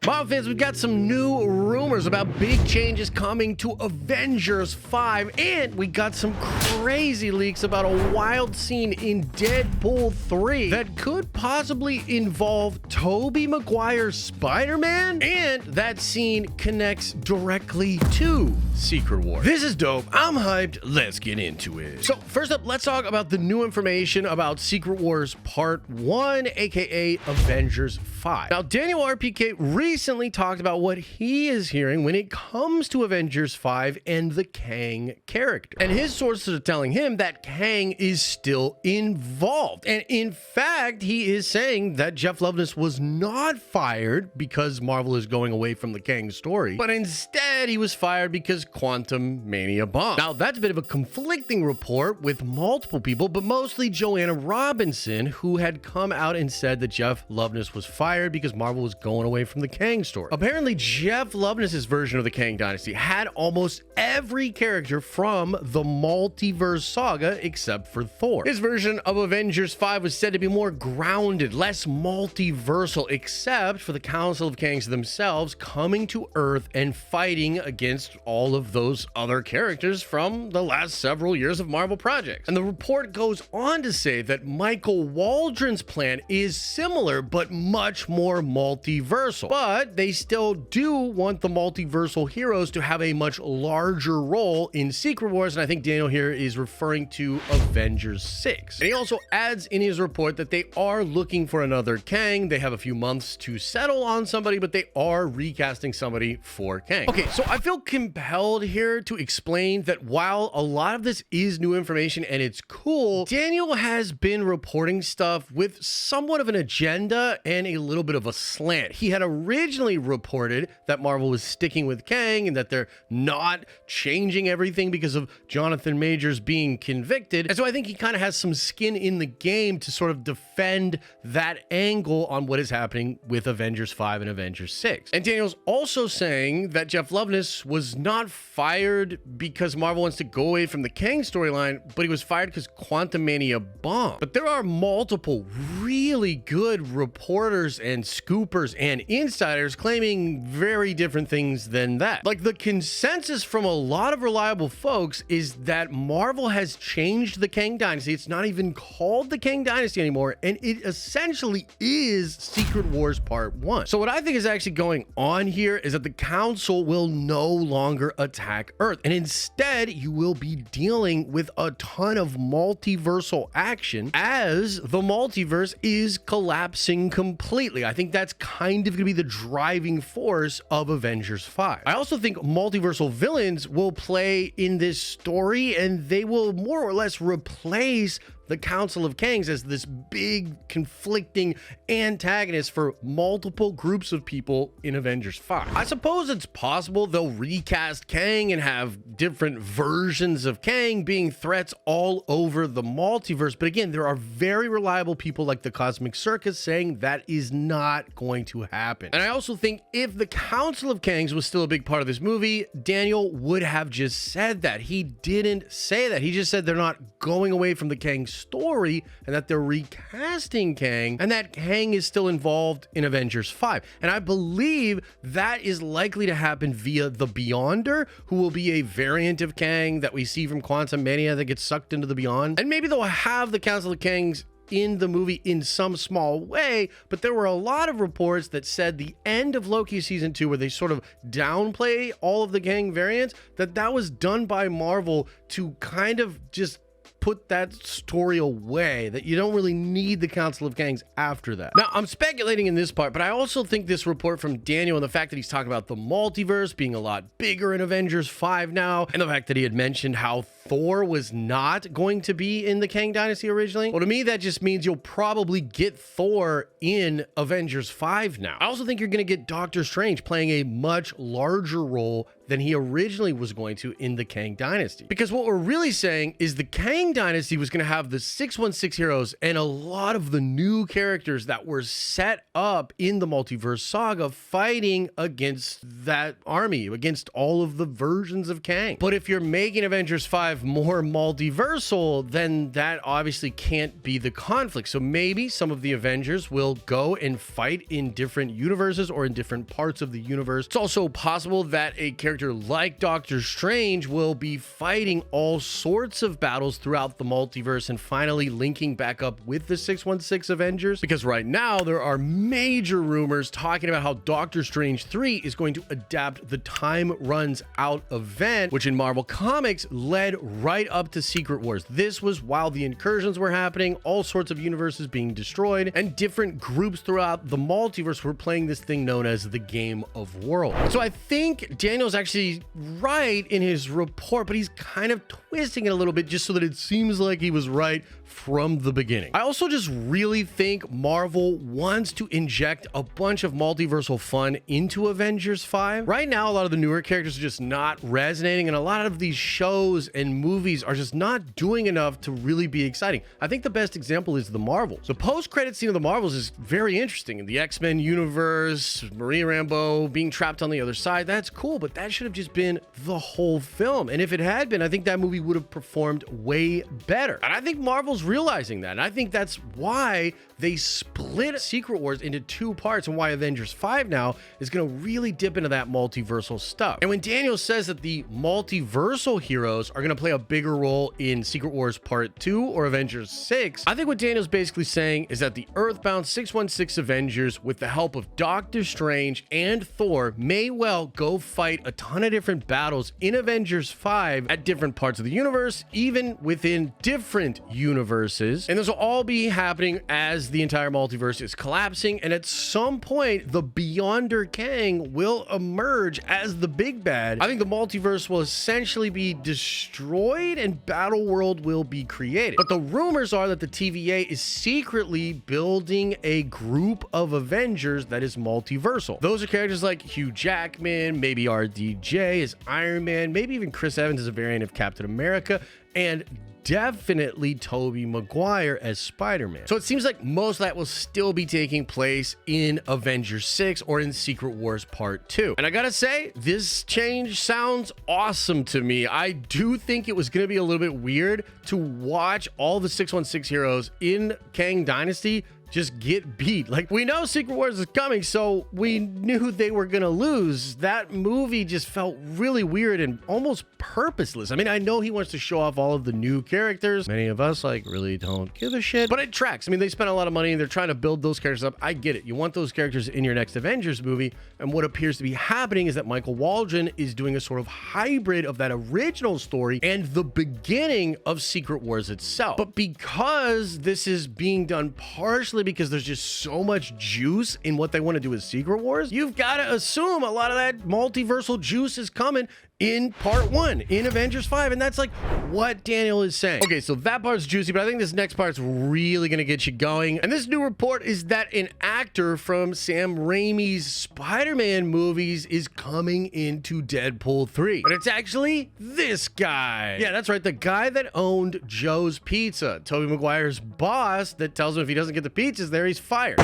Marvel fans, we've got some new rumors about big changes coming to Avengers 5, and we got some crazy leaks about a wild scene in Deadpool 3 that could possibly involve Tobey Maguire Spider-Man, and that scene connects directly to Secret Wars. This is dope. I'm hyped. Let's get into it. So first up, let's talk about the new information about Secret Wars Part 1, aka Avengers 5. Now, Daniel RPK recently talked about what he is hearing when it comes to Avengers 5 and the Kang character. And his sources are telling him that Kang is still involved. And in fact, he is saying that Jeff Loveness was not fired because Marvel is going away from the Kang story, but instead he was fired because Quantum Mania bombed. Now, that's a bit of a conflicting report with multiple people, but mostly Joanna Robinson, who had come out and said that Jeff Loveness was fired because Marvel was going away from the Kang story. Apparently, Jeff Loveness's version of the Kang Dynasty had almost every character from the Multiverse saga except for Thor. His version of Avengers 5 was said to be more grounded, less multiversal, except for the Council of Kangs themselves coming to Earth and fighting against all of those other characters from the last several years of Marvel projects. And the report goes on to say that Michael Waldron's plan is similar but much more multiversal. But they still do want the multiversal heroes to have a much larger role in Secret Wars, and I think Daniel here is referring to Avengers 6. And he also adds in his report that they are looking for another Kang. They have a few months to settle on somebody, but they are recasting somebody for Kang. Okay, so I feel compelled here to explain that while a lot of this is new information and it's cool, Daniel has been reporting stuff with somewhat of an agenda and a little bit of a slant. He had originally reported that Marvel was sticking with Kang and that they're not changing everything because of Jonathan Majors being convicted. And so I think he kind of has some skin in the game to sort of defend that angle on what is happening with Avengers 5 and Avengers 6. And Daniel's also saying that Jeff Loveness was not fired because Marvel wants to go away from the Kang storyline, but he was fired because Quantum Mania bombed. But there are multiple really good reporters and scoopers and insiders claiming very different things than that. Like, the consensus from a lot of reliable folks is that Marvel has changed the Kang Dynasty. It's not even called the Kang Dynasty anymore, and it essentially is Secret Wars Part 1. So what I think is actually going on here is that the Council will no longer attack Earth, and instead you will be dealing with a ton of multiversal action as the multiverse is collapsing completely. I think that's kind of going to be the driving force of Avengers 5. I also think multiversal villains will play in this story, and they will more or less replace the Council of Kangs as this big conflicting antagonist for multiple groups of people in Avengers 5. I suppose it's possible they'll recast Kang and have different versions of Kang being threats all over the multiverse. But again, there are very reliable people like the Cosmic Circus saying that is not going to happen. And I also think if the Council of Kangs was still a big part of this movie, Daniel would have just said that. He didn't say that. He just said they're not going away from the Kang story and that they're recasting Kang and that Kang is still involved in Avengers 5. And I believe that is likely to happen via the Beyonder, who will be a variant of Kang that we see from Quantum Mania that gets sucked into the Beyond. And maybe they'll have the Council of Kangs in the movie in some small way, but there were a lot of reports that said the end of Loki season 2, where they sort of downplay all of the Kang variants, that was done by Marvel to kind of just put that story away, that you don't really need the Council of Kangs after that. Now, I'm speculating in this part, but I also think this report from Daniel and the fact that he's talking about the multiverse being a lot bigger in Avengers 5 now, and the fact that he had mentioned how Thor was not going to be in the Kang Dynasty originally, well, to me, that just means you'll probably get Thor in Avengers 5 now. I also think you're going to get Doctor Strange playing a much larger role than he originally was going to in the Kang Dynasty. Because what we're really saying is the Kang Dynasty was going to have the 616 heroes and a lot of the new characters that were set up in the Multiverse saga fighting against that army, against all of the versions of Kang. But if you're making Avengers 5 more multiversal, then that obviously can't be the conflict. So maybe some of the Avengers will go and fight in different universes or in different parts of the universe. It's also possible that a character like Doctor Strange will be fighting all sorts of battles throughout the multiverse and finally linking back up with the 616 Avengers. Because right now there are major rumors talking about how Doctor Strange 3 is going to adapt the Time Runs Out event, which in Marvel Comics led right up to Secret Wars. This was while the incursions were happening, all sorts of universes being destroyed, and different groups throughout the multiverse were playing this thing known as the Game of Worlds. So I think Daniel's actually right in his report, but he's kind of twisting it a little bit just so that it seems like he was right from the beginning. I also just really think Marvel wants to inject a bunch of multiversal fun into Avengers 5. Right now, a lot of the newer characters are just not resonating, and a lot of these shows and movies are just not doing enough to really be exciting. I think the best example is the Marvels. The post-credit scene of the Marvels is very interesting. In the X-Men universe, Maria Rambeau being trapped on the other side, that's cool, but that should have just been the whole film. And if it had been, I think that movie would have performed way better. And I think Marvel's realizing that. And I think that's why they split Secret Wars into two parts and why Avengers 5 now is going to really dip into that multiversal stuff. And when Daniel says that the multiversal heroes are going to play a bigger role in Secret Wars Part 2 or Avengers 6, I think what Daniel's basically saying is that the Earthbound 616 Avengers, with the help of Doctor Strange and Thor, may well go fight a ton of different battles in Avengers 5 at different parts of the universe, even within different universes. And this will all be happening as the entire multiverse is collapsing, and at some point the Beyonder Kang will emerge as the big bad. I think the multiverse will essentially be destroyed and Battle World will be created. But the rumors are that the TVA is secretly building a group of Avengers that is multiversal. Those are characters like Hugh Jackman, maybe RDJ as Iron Man, maybe even Chris Evans as a variant of Captain America, and definitely Tobey Maguire as Spider-Man. So it seems like most of that will still be taking place in Avengers 6 or in Secret Wars Part 2. And I gotta say, this change sounds awesome to me. I do think it was gonna be a little bit weird to watch all the 616 heroes in Kang Dynasty just get beat. Like, we know Secret Wars is coming, so we knew they were gonna lose. That movie just felt really weird and almost purposeless. I mean, I know he wants to show off all of the new characters. Many of us like really don't give a shit, but it tracks. I mean, they spent a lot of money and they're trying to build those characters up. I get it. You want those characters in your next Avengers movie, and what appears to be happening is that Michael Waldron is doing a sort of hybrid of that original story and the beginning of Secret Wars itself. But because this is being done partially because there's just so much juice in what they want to do with Secret Wars, you've got to assume a lot of that multiversal juice is coming in Part 1 in Avengers 5, and that's like what Daniel is saying. Okay, so that part's juicy, but I think this next part's really gonna get you going. And this new report is that an actor from Sam Raimi's Spider-Man movies is coming into Deadpool 3. But it's actually this guy. Yeah, that's right, the guy that owned Joe's Pizza, Tobey Maguire's boss, that tells him if he doesn't get the pizzas there, he's fired.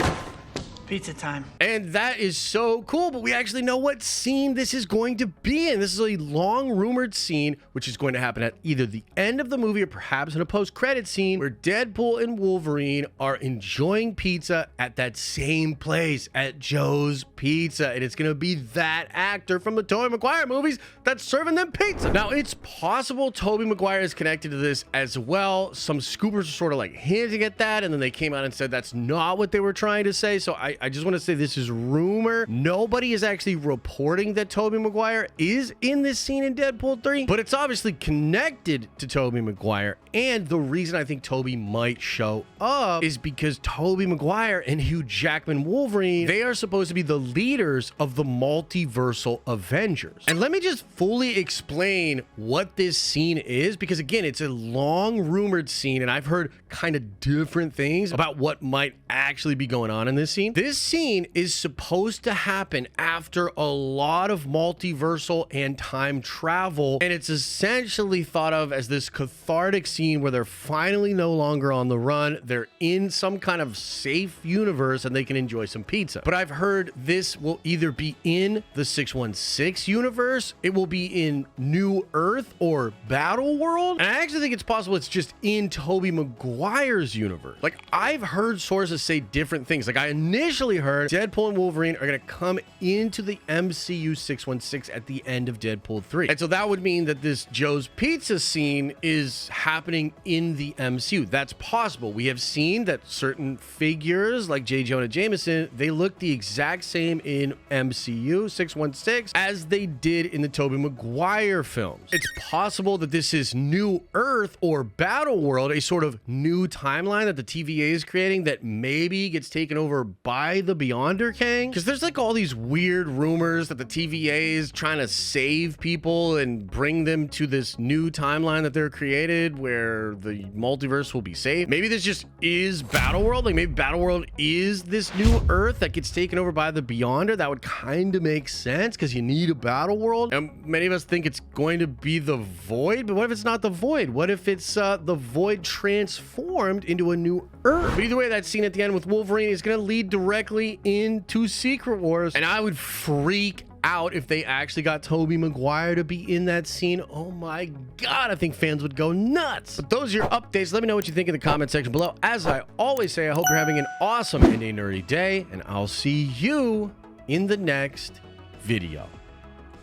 Pizza time. And that is so cool, but we actually know what scene this is going to be in. This is a long rumored scene, which is going to happen at either the end of the movie or perhaps in a post-credit scene where Deadpool and Wolverine are enjoying pizza at that same place, at Joe's Pizza. And it's going to be that actor from the Tobey Maguire movies that's serving them pizza. Now, it's possible Tobey Maguire is connected to this as well. Some scoopers are sort of like hinting at that, and then they came out and said that's not what they were trying to say. So I just want to say this is rumor. Nobody is actually reporting that Tobey Maguire is in this scene in Deadpool 3, but it's obviously connected to Tobey Maguire. And the reason I think Tobey might show up is because Tobey Maguire and Hugh Jackman Wolverine, they are supposed to be the leaders of the multiversal Avengers. And let me just fully explain what this scene is, because again, it's a long rumored scene and I've heard kind of different things about what might actually be going on in this scene. This This scene is supposed to happen after a lot of multiversal and time travel, and it's essentially thought of as this cathartic scene where they're finally no longer on the run. They're in some kind of safe universe and they can enjoy some pizza. But I've heard this will either be in the 616 universe, it will be in New Earth or Battle World, and I actually think it's possible it's just in Tobey Maguire's universe. Like, I've heard sources say different things. Like, I initially heard Deadpool and Wolverine are going to come into the MCU 616 at the end of Deadpool 3. And so that would mean that this Joe's Pizza scene is happening in the MCU. That's possible. We have seen that certain figures like J. Jonah Jameson, they look the exact same in MCU 616 as they did in the Tobey Maguire films. It's possible that this is New Earth or Battle World, a sort of new timeline that the TVA is creating that maybe gets taken over by the Beyonder Kang. Because there's like all these weird rumors that the TVA is trying to save people and bring them to this new timeline that they're created where the multiverse will be saved. Maybe this just is Battle World. Like, maybe Battle World is this new Earth that gets taken over by the Beyonder. That would kind of make sense because you need a Battle World. And many of us think it's going to be the Void, but what if it's not the Void? What if it's the Void transformed into a new Earth? But either way, that scene at the end with Wolverine is going to lead directly into Secret Wars, and I would freak out if they actually got Tobey Maguire to be in that scene. Oh my god, I think fans would go nuts. But those are your updates. Let me know what you think in the comment section below. As I always say, I hope you're having an awesome and a nerdy day, and I'll see you in the next video.